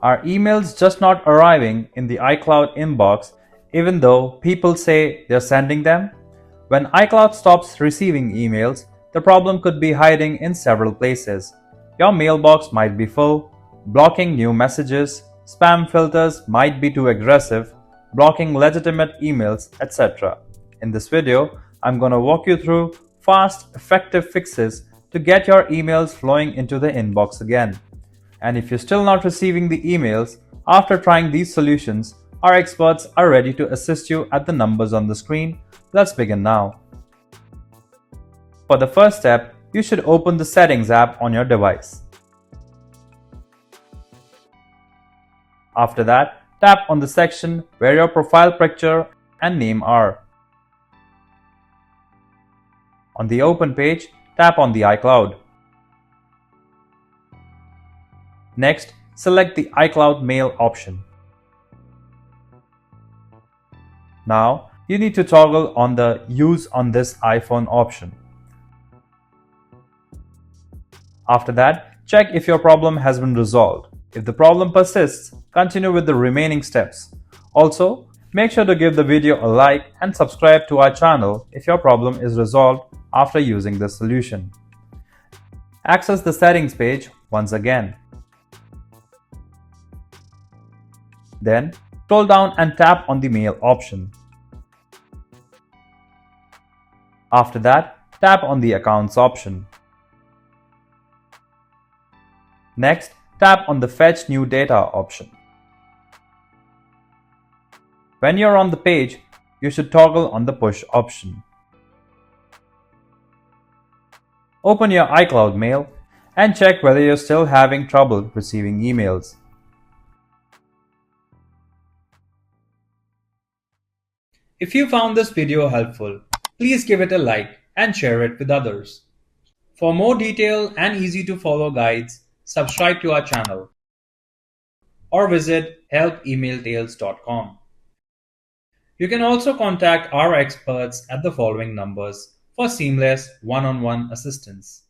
Are emails just not arriving in the iCloud inbox even though people say they're sending them? When iCloud stops receiving emails, the problem could be hiding in several places. Your mailbox might be full, blocking new messages, spam filters might be too aggressive, blocking legitimate emails, etc. In this video, I'm going to walk you through fast, effective fixes to get your emails flowing into the inbox again. And if you're still not receiving the emails after trying these solutions, our experts are ready to assist you at the numbers on the screen. Let's begin now. For the first step, you should open the Settings app on your device. After that, tap on the section where your profile picture and name are. On the Open page, tap on the iCloud. Next, select the iCloud Mail option. Now, you need to toggle on the Use on this iPhone option. After that, check if your problem has been resolved. If the problem persists, continue with the remaining steps. Also, make sure to give the video a like and subscribe to our channel if your problem is resolved after using this solution. Access the Settings page once again. Then, scroll down and tap on the Mail option. After that, tap on the Accounts option. Next, tap on the Fetch New Data option. When you're on the page, you should toggle on the Push option. Open your iCloud Mail and check whether you're still having trouble receiving emails. If you found this video helpful, please give it a like and share it with others. For more detailed and easy to follow guides, subscribe to our channel or visit helpemailtales.com. You can also contact our experts at the following numbers for seamless one-on-one assistance.